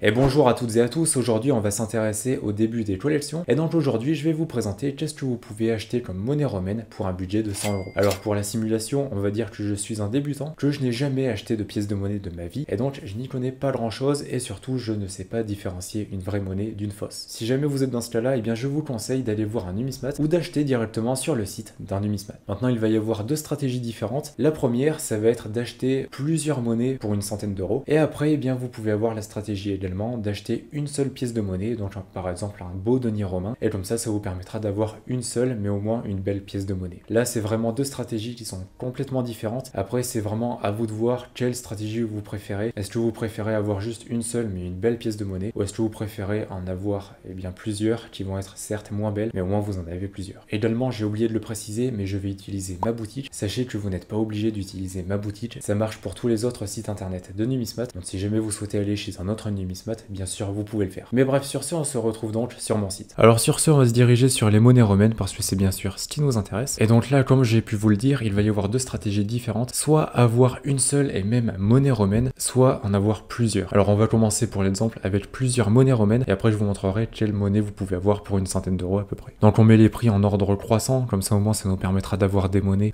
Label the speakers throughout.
Speaker 1: Et bonjour à toutes et à tous, aujourd'hui on va s'intéresser au début des collections et donc aujourd'hui je vais vous présenter qu'est-ce que vous pouvez acheter comme monnaie romaine pour un budget de 100 euros. Alors pour la simulation, on va dire que je suis un débutant, que je n'ai jamais acheté de pièces de monnaie de ma vie et donc je n'y connais pas grand chose et surtout je ne sais pas différencier une vraie monnaie d'une fausse. Si jamais vous êtes dans ce cas-là, eh bien je vous conseille d'aller voir un numismate ou d'acheter directement sur le site d'un numismate. Maintenant il va y avoir deux stratégies différentes. La première, ça va être d'acheter plusieurs monnaies pour une centaine d'euros et après eh bien vous pouvez avoir la stratégie également d'acheter une seule pièce de monnaie, donc par exemple un beau denier romain, et comme ça vous permettra d'avoir une seule, mais au moins une belle pièce de monnaie. Là, c'est vraiment deux stratégies qui sont complètement différentes. Après, c'est vraiment à vous de voir quelle stratégie vous préférez. Est-ce que vous préférez avoir juste une seule, mais une belle pièce de monnaie, ou est-ce que vous préférez en avoir bien plusieurs qui vont être certes moins belles, mais au moins vous en avez plusieurs. Également, j'ai oublié de le préciser, mais je vais utiliser ma boutique. Sachez que vous n'êtes pas obligé d'utiliser ma boutique. Ça marche pour tous les autres sites internet de numismate. Donc si jamais vous souhaitez aller chez un autre numismate, bien sûr vous pouvez le faire. Mais bref, sur ce on se retrouve donc sur mon site. Alors sur ce on va se diriger sur les monnaies romaines parce que c'est bien sûr ce qui nous intéresse. Et donc là, comme j'ai pu vous le dire, il va y avoir deux stratégies différentes, soit avoir une seule et même monnaie romaine, soit en avoir plusieurs. Alors on va commencer pour l'exemple avec plusieurs monnaies romaines et après je vous montrerai quelle monnaie vous pouvez avoir pour une centaine d'euros à peu près. Donc on met les prix en ordre croissant, comme ça au moins ça nous permettra d'avoir des monnaies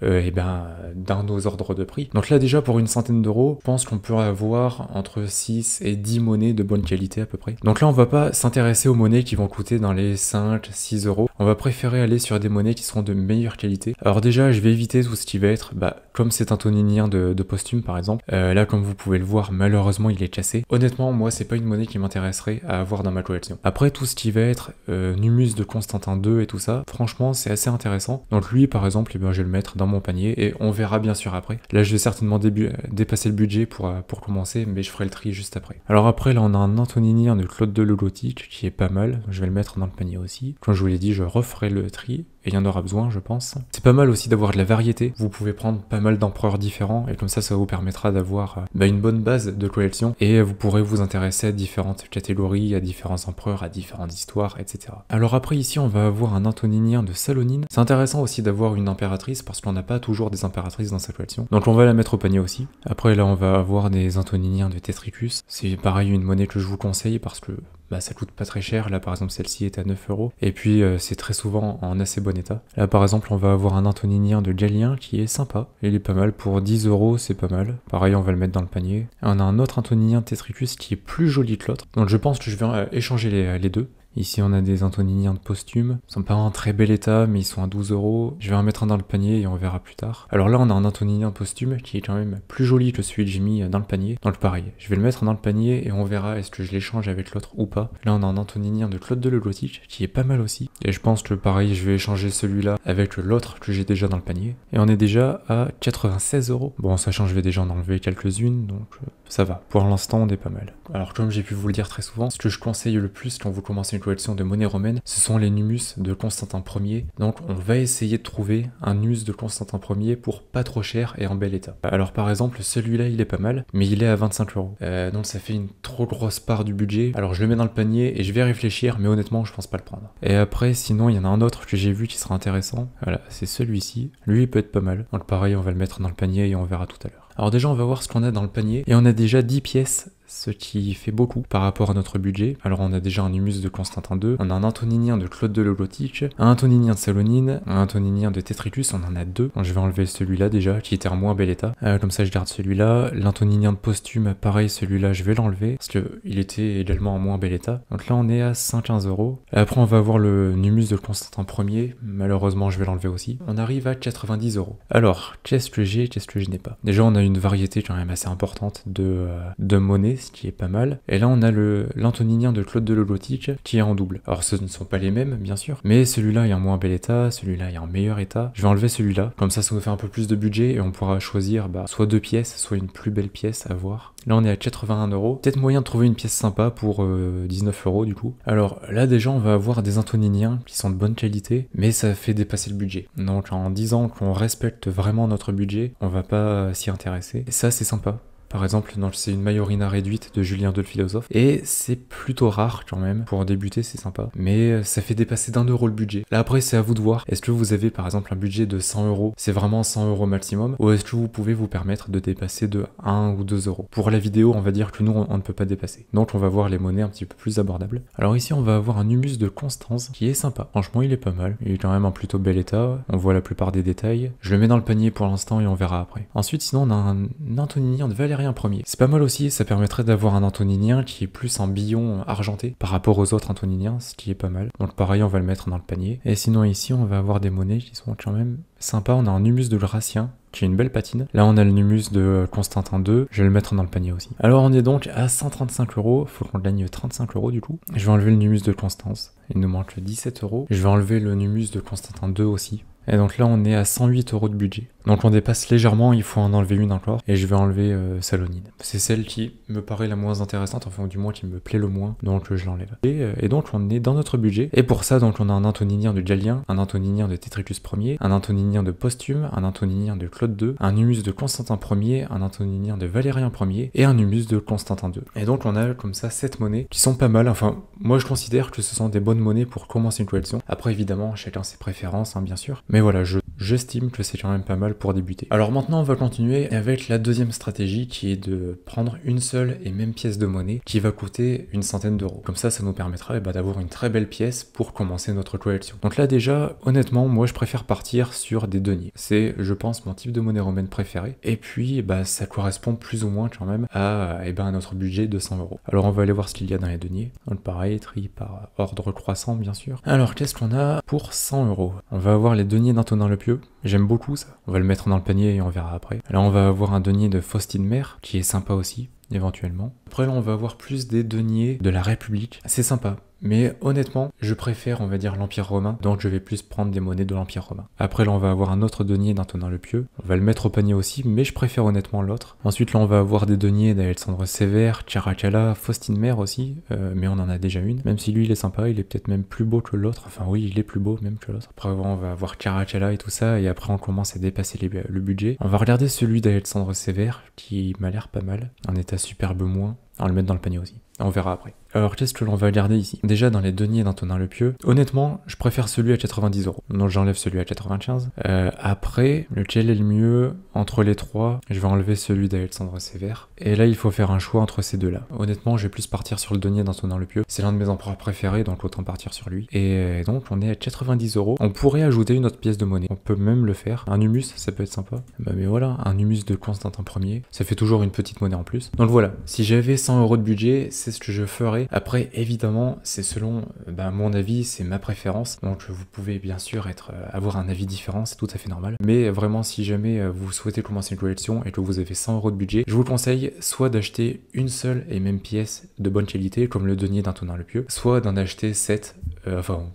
Speaker 1: dans nos ordres de prix. Donc là déjà pour une centaine d'euros, je pense qu'on peut avoir entre 6 et 10 monnaies de bonne qualité à peu près. Donc là on va pas s'intéresser aux monnaies qui vont coûter dans les 5-6 euros. On va préférer aller sur des monnaies qui seront de meilleure qualité. Alors déjà je vais éviter tout ce qui va être, comme cet antoninien de Posthume par exemple. Là comme vous pouvez le voir, malheureusement il est cassé. Honnêtement moi c'est pas une monnaie qui m'intéresserait à avoir dans ma collection. Après tout ce qui va être Numus de Constantin II et tout ça, franchement c'est assez intéressant. Donc lui par exemple, je vais le mettre dans mon panier et on verra bien sûr après. Là je vais certainement dépasser le budget pour commencer, mais je ferai le tri juste après. Alors après là on a un antoninien de Claude de Le Gothique qui est pas mal, je vais le mettre dans le panier aussi. Comme je vous l'ai dit, je referai le tri et il y en aura besoin je pense. C'est pas mal aussi d'avoir de la variété, vous pouvez prendre pas mal d'empereurs différents et comme ça vous permettra d'avoir une bonne base de collection et vous pourrez vous intéresser à différentes catégories, à différents empereurs, à différentes histoires, etc. Alors après ici on va avoir un antoninien de Salonine. C'est intéressant aussi d'avoir une impératrice parce qu'on n'a pas toujours des impératrices dans sa collection, donc on va la mettre au panier aussi. Après là on va avoir des antoniniens de Tetricus, c'est pareil une monnaie que je vous conseille parce que ça coûte pas très cher. Là par exemple celle-ci est à 9 euros et puis c'est très souvent en assez bon état. Là par exemple on va avoir un antoninien de Galien qui est sympa, il est pas mal pour 10 euros, c'est pas mal. Pareil on va le mettre dans le panier. Et on a un autre antoninien de Tetricus qui est plus joli que l'autre, donc je pense que je vais échanger les deux. Ici on a des antoniniens de Posthume, ils sont pas en très bel état mais ils sont à 12 euros. Je vais en mettre un dans le panier et on verra plus tard. Alors là on a un antoninien de Posthume qui est quand même plus joli que celui que j'ai mis dans le panier. Donc pareil, je vais le mettre dans le panier et on verra est-ce que je l'échange avec l'autre ou pas. Là on a un antoninien de Claude de Le Gothique qui est pas mal aussi. Et je pense que pareil je vais échanger celui-là avec l'autre que j'ai déjà dans le panier. Et on est déjà à 96 euros. Bon sachant que je vais déjà en enlever quelques-unes donc ça va. Pour l'instant on est pas mal. Alors comme j'ai pu vous le dire très souvent, ce que je conseille le plus quand vous commencez une collection de monnaie romaine, ce sont les Numus de Constantin Ier. Donc on va essayer de trouver un Numus de Constantin Ier pour pas trop cher et en bel état. Alors par exemple celui-là il est pas mal, mais il est à 25 euros. Donc ça fait une trop grosse part du budget. Alors je le mets dans le panier et je vais réfléchir, mais honnêtement je pense pas le prendre. Et après sinon il y en a un autre que j'ai vu qui sera intéressant. Voilà, c'est celui-ci. Lui il peut être pas mal. Donc pareil on va le mettre dans le panier et on verra tout à l'heure. Alors déjà on va voir ce qu'on a dans le panier et on a déjà 10 pièces, ce qui fait beaucoup par rapport à notre budget. Alors on a déjà un Numus de Constantin II, on a un antoninien de Claude de Le Gothique, un antoninien de Salonine, un antoninien de Tetricus, on en a deux. Donc je vais enlever celui-là déjà qui était en moins bel état, comme ça je garde celui-là. L'antoninien de Posthume, pareil, celui-là je vais l'enlever parce qu'il était également en moins bel état. Donc là on est à 115 euros. Après on va avoir le Numus de Constantin Ier, malheureusement je vais l'enlever aussi. On arrive à 90 euros. Alors qu'est-ce que j'ai, qu'est-ce que je n'ai pas? Déjà on a une variété quand même assez importante de monnaies, ce qui est pas mal. Et là on a l'antoninien de Claude de Le Gothique qui est en double. Alors ce ne sont pas les mêmes bien sûr, mais celui-là est en moins bel état, celui-là est en meilleur état. Je vais enlever celui-là, comme ça nous fait un peu plus de budget et on pourra choisir soit deux pièces, soit une plus belle pièce à voir. Là on est à 81 euros. Peut-être moyen de trouver une pièce sympa pour 19 euros du coup. Alors là déjà on va avoir des antoniniens qui sont de bonne qualité, mais ça fait dépasser le budget. Donc en disant qu'on respecte vraiment notre budget, on va pas s'y intéresser. Et ça c'est sympa. Par exemple, c'est une Majorina réduite de Julien de le Philosophe. Et c'est plutôt rare quand même. Pour débuter, c'est sympa. Mais ça fait dépasser d'1 € le budget. Là après, c'est à vous de voir. Est-ce que vous avez par exemple un budget de 100 €? C'est vraiment 100 € maximum? Ou est-ce que vous pouvez vous permettre de dépasser de 1 ou 2 €? Pour la vidéo, on va dire que nous, on ne peut pas dépasser. Donc on va voir les monnaies un petit peu plus abordables. Alors ici, on va avoir un humus de Constance qui est sympa. Franchement, il est pas mal. Il est quand même en plutôt bel état. On voit la plupart des détails. Je le mets dans le panier pour l'instant et on verra après. Ensuite, sinon, on a un antoninien de Valérien Ier. C'est pas mal aussi. Ça permettrait d'avoir un antoninien qui est plus en billon argenté par rapport aux autres antoniniens, ce qui est pas mal. Donc pareil, on va le mettre dans le panier. Et sinon, ici, on va avoir des monnaies qui sont quand même sympas. On a un humus de Gratien qui est une belle patine. Là, on a le humus de Constantin II. Je vais le mettre dans le panier aussi. Alors, on est donc à 135 €. Faut qu'on gagne 35 € du coup. Je vais enlever le humus de Constance. Il nous manque 17 €. Je vais enlever le humus de Constantin II aussi. Et donc là, on est à 108 € de budget. Donc on dépasse légèrement, il faut en enlever une encore. Et je vais enlever Salonine. C'est celle qui me paraît la moins intéressante, enfin du moins qui me plaît le moins, donc je l'enlève. Et donc on est dans notre budget. Et pour ça, donc on a un antoninien de Galien, un antoninien de Tétricus Ier, un antoninien de Posthume, un antoninien de Claude II, un humus de Constantin Ier, un antoninien de Valérien Ier et un humus de Constantin II. Et donc on a comme ça 7 monnaies qui sont pas mal. Enfin, moi je considère que ce sont des bonnes monnaies pour commencer une collection. Après évidemment, chacun ses préférences, hein, bien sûr. Mais voilà, j'estime que c'est quand même pas mal pour débuter. Alors maintenant, on va continuer avec la deuxième stratégie qui est de prendre une seule et même pièce de monnaie qui va coûter une centaine d'euros. Comme ça nous permettra d'avoir une très belle pièce pour commencer notre collection. Donc là déjà, honnêtement, moi je préfère partir sur des deniers. C'est, je pense, mon type de monnaie romaine préféré. Et puis, ça correspond plus ou moins quand même à notre budget de 100 €. Alors on va aller voir ce qu'il y a dans les deniers. Donc pareil, tri par ordre croissant, bien sûr. Alors qu'est-ce qu'on a pour 100 €? On va avoir les deniers d'Antonin le Pieux. J'aime beaucoup ça. On va le mettre dans le panier et on verra après. Là, on va avoir un denier de Faustine Mère, qui est sympa aussi, éventuellement. Après, là, on va avoir plus des deniers de la République. C'est sympa. Mais honnêtement, je préfère, on va dire, l'Empire romain, donc je vais plus prendre des monnaies de l'Empire romain. Après, là, on va avoir un autre denier d'Antonin le Pieux. On va le mettre au panier aussi, mais je préfère honnêtement l'autre. Ensuite, là, on va avoir des deniers d'Alexandre Sévère, Caracalla, Faustine Mère aussi, mais on en a déjà une. Même si lui, il est sympa, il est peut-être même plus beau que l'autre. Enfin, oui, il est plus beau même que l'autre. Après, on va avoir Caracalla et tout ça, et après, on commence à dépasser le budget. On va regarder celui d'Alexandre Sévère, qui m'a l'air pas mal. En état superbe moins. On va le mettre dans le panier aussi. On verra après. Alors qu'est-ce que l'on va garder ici? Déjà dans les deniers d'Antonin le Pieux, honnêtement, je préfère celui à 90 €. Donc j'enlève celui à 95. Après, lequel est le mieux entre les trois? Je vais enlever celui d'Alexandre Sévère. Et là, il faut faire un choix entre ces deux-là. Honnêtement, je vais plus partir sur le denier d'Antonin le Pieux. C'est l'un de mes empereurs préférés, donc autant partir sur lui. Et donc on est à 90 €. On pourrait ajouter une autre pièce de monnaie. On peut même le faire. Un humus, ça peut être sympa. Mais voilà, un humus de Constantin Ier. Ça fait toujours une petite monnaie en plus. Donc voilà, si j'avais 100 € de budget, c'est ce que je ferais. Après, évidemment, c'est selon mon avis, c'est ma préférence. Donc vous pouvez bien sûr avoir un avis différent, c'est tout à fait normal. Mais vraiment, si jamais vous souhaitez commencer une collection et que vous avez 100 € de budget, je vous conseille soit d'acheter une seule et même pièce de bonne qualité, comme le denier d'Antonin le Pieux, soit d'en acheter 7,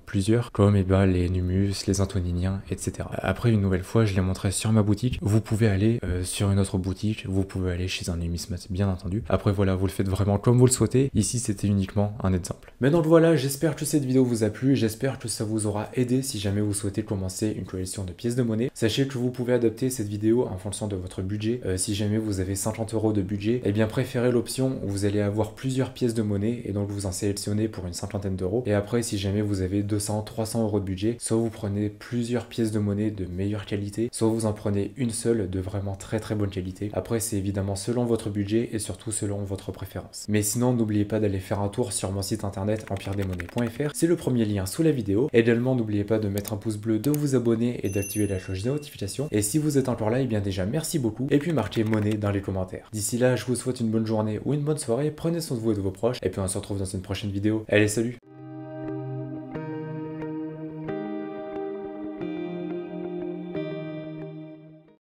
Speaker 1: plusieurs, comme les humus, les antoniniens, etc. Après, une nouvelle fois, je les montrerai sur ma boutique. Vous pouvez aller sur une autre boutique, vous pouvez aller chez un numismate, bien entendu. Après, voilà, vous le faites vraiment comme vous le souhaitez. Ici, c'était uniquement un exemple. Mais donc voilà, j'espère que cette vidéo vous a plu, j'espère que ça vous aura aidé si jamais vous souhaitez commencer une collection de pièces de monnaie. Sachez que vous pouvez adapter cette vidéo en fonction de votre budget. Si jamais vous avez 50 € de budget, eh bien préférez l'option où vous allez avoir plusieurs pièces de monnaie et donc vous en sélectionnez pour une cinquantaine d'euros. Et après, si jamais vous avez 200, 300 € de budget, soit vous prenez plusieurs pièces de monnaie de meilleure qualité, soit vous en prenez une seule de vraiment très très bonne qualité. Après, c'est évidemment selon votre budget et surtout selon votre préférence. Mais sinon, n'oubliez pas d'aller faire un tour sur mon site internet empiredesmonnaies.fr, c'est le premier lien sous la vidéo. Également, n'oubliez pas de mettre un pouce bleu, de vous abonner et d'activer la cloche de notification. Et si vous êtes encore là, et bien déjà merci beaucoup. Et puis marquez monnaie dans les commentaires. D'ici là, je vous souhaite une bonne journée ou une bonne soirée. Prenez soin de vous et de vos proches. Et puis on se retrouve dans une prochaine vidéo. Allez, salut!